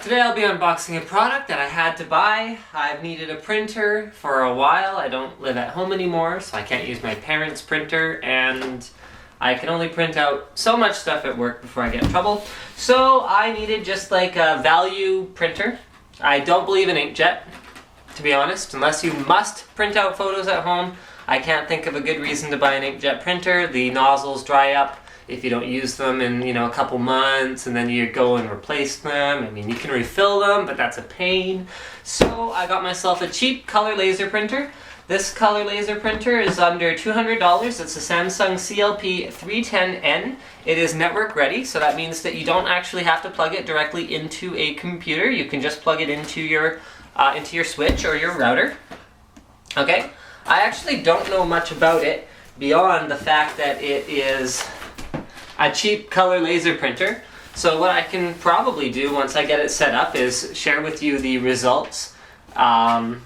Today I'll be unboxing a product that I had to buy. I've needed a printer for a while. I don't live at home anymore, so I can't use my parents' printer, and I can only print out so much stuff at work before I get in trouble. So I needed just like a value printer. I don't believe in inkjet, to be honest. Unless you must print out photos at home, I can't think of a good reason to buy an inkjet printer. The nozzles dry up if you don't use them in, a couple months, and then you go and replace them. I mean, you can refill them, but that's a pain. So I got myself a cheap color laser printer. This color laser printer is under $200. It's a Samsung CLP-310N. It is network ready, so that means that you don't actually have to plug it directly into a computer. You can just plug it into your switch or your router. Okay, I actually don't know much about it beyond the fact that it is a cheap color laser printer. So what I can probably do once I get it set up is share with you the results in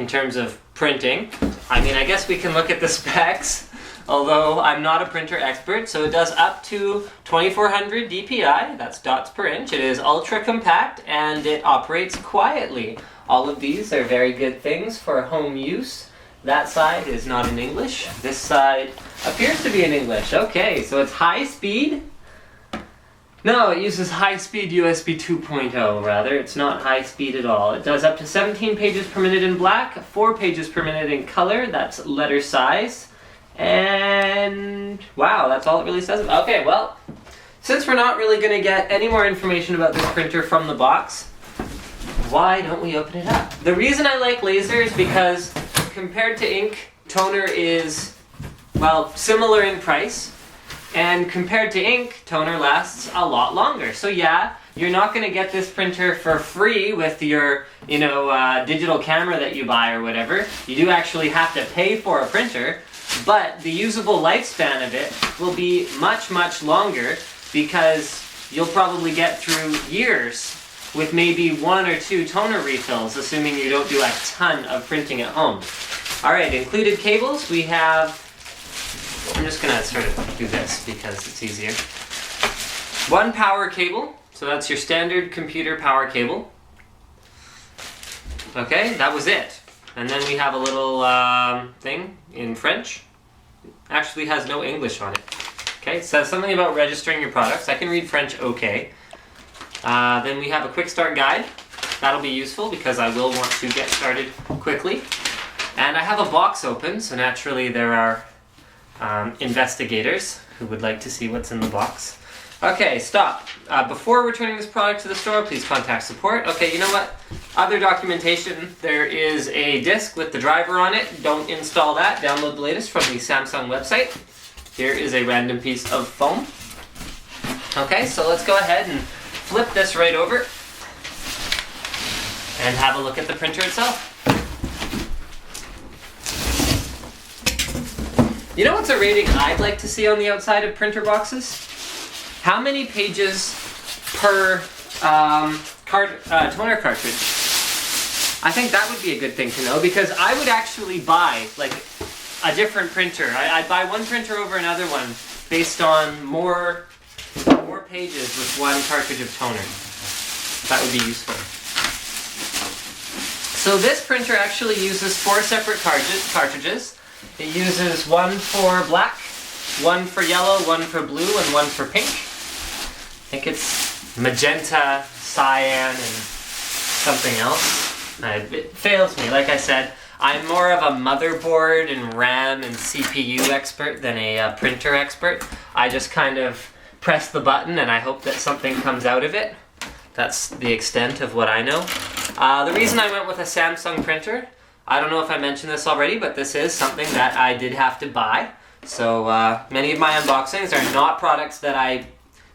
terms of printing. I mean, I guess we can look at the specs, although I'm not a printer expert. So it does up to 2400 dpi, that's dots per inch. It is ultra compact and it operates quietly. All of these are very good things for home use. That side is not in English. This side appears to be in English. Okay, so it's high speed. No, it uses high speed USB 2.0 rather. It's not high speed at all. It does up to 17 pages per minute in black, 4 pages per minute in color. That's letter size. And wow, that's all it really says. Okay, well, since we're not really going to get any more information about this printer from the box, why don't we open it up? The reason I like laser is because compared to ink, toner is, well, similar in price. And compared to ink, toner lasts a lot longer. So yeah, you're not going to get this printer for free with your, digital camera that you buy or whatever. You do actually have to pay for a printer, but the usable lifespan of it will be much, much longer because you'll probably get through years with maybe 1 or 2 toner refills, assuming you don't do a ton of printing at home. Alright, included cables, we have, I'm just going to sort of do this because it's easier. 1 power cable, so that's your standard computer power cable. Okay, that was it. And then we have a little thing in French. Actually has no English on it. Okay, it says something about registering your products. I can read French okay. Then we have a quick start guide. That'll be useful because I will want to get started quickly. And I have a box open, so naturally there are investigators who would like to see what's in the box. Okay, stop. Before returning this product to the store, please contact support. Okay, you know what? Other documentation. There is a disc with the driver on it. Don't install that. Download the latest from the Samsung website. Here is a random piece of foam. Okay, so let's go ahead and flip this right over and have a look at the printer itself. You know what's a rating I'd like to see on the outside of printer boxes? How many pages per toner cartridge? I think that would be a good thing to know because I would actually buy like a different printer. I'd buy one printer over another one based on more pages with 1 cartridge of toner. That would be useful. So this printer actually uses 4 separate cartridges. It uses 1 for black, 1 for yellow, 1 for blue, and 1 for pink. I think it's magenta, cyan, and something else. It fails me. Like I said, I'm more of a motherboard and RAM and CPU expert than a printer expert. I just kind of press the button and I hope that something comes out of it. That's the extent of what I know. The reason I went with a Samsung printer, I don't know if I mentioned this already, but this is something that I did have to buy. So many of my unboxings are not products that I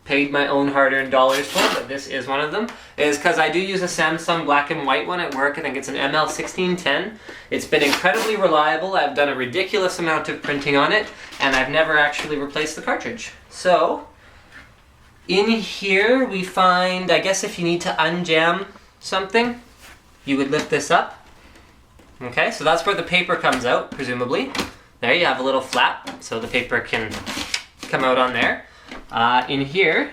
paid my own hard-earned dollars for, but this is one of them. It is because I do use a Samsung black and white one at work. I think it's an ML1610. It's been incredibly reliable. I've done a ridiculous amount of printing on it, and I've never actually replaced the cartridge. So in here we find, I guess if you need to unjam something, you would lift this up. Okay, so that's where the paper comes out, presumably. There you have a little flap, so the paper can come out on there. In here,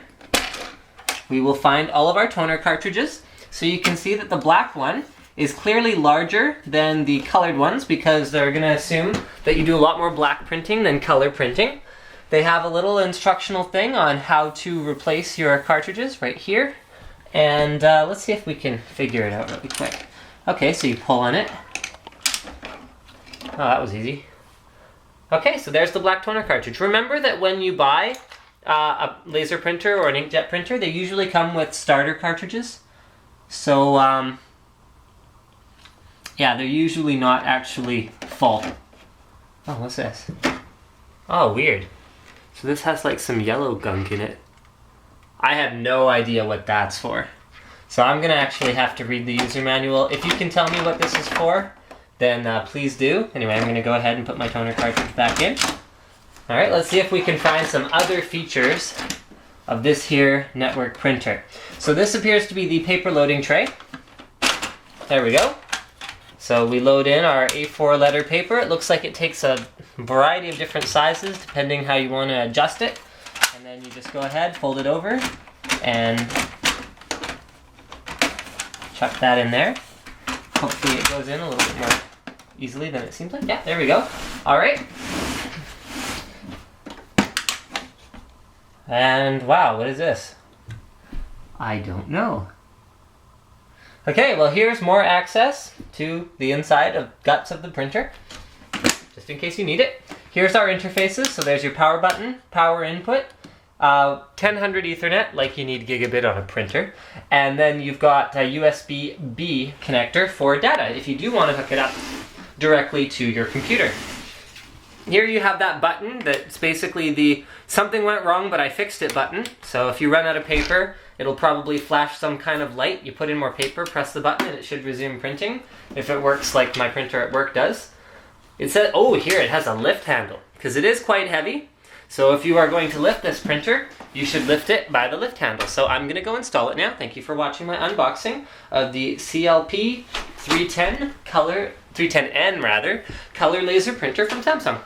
we will find all of our toner cartridges. So you can see that the black one is clearly larger than the colored ones because they're going to assume that you do a lot more black printing than color printing. They have a little instructional thing on how to replace your cartridges right here. And let's see if we can figure it out really quick. Okay, so you pull on it. Oh, that was easy. Okay, so there's the black toner cartridge. Remember that when you buy a laser printer or an inkjet printer, they usually come with starter cartridges. So, yeah, they're usually not actually full. Oh, what's this? Oh, weird. So this has like some yellow gunk in it. I have no idea what that's for. So I'm gonna actually have to read the user manual. If you can tell me what this is for, then please do. Anyway, I'm gonna go ahead and put my toner cartridge back in. All right, let's see if we can find some other features of this here network printer. So this appears to be the paper loading tray. There we go. So we load in our A4 letter paper. It looks like it takes a variety of different sizes depending how you want to adjust it. And then you just go ahead, fold it over, and chuck that in there. Hopefully it goes in a little bit more easily than it seems like. Yeah, there we go. All right. And wow, what is this? I don't know. Okay, well here's more access to the inside of guts of the printer, just in case you need it. Here's our interfaces. So there's your power button, power input, 1000 Ethernet, like you need gigabit on a printer, and then you've got a USB-B connector for data if you do want to hook it up directly to your computer. Here you have that button that's basically the something went wrong but I fixed it button. So if you run out of paper, it'll probably flash some kind of light. You put in more paper, press the button, and it should resume printing if it works like my printer at work does. It says, oh, here it has a lift handle because it is quite heavy. So if you are going to lift this printer, you should lift it by the lift handle. So I'm going to go install it now. Thank you for watching my unboxing of the CLP-310N color laser printer from Samsung.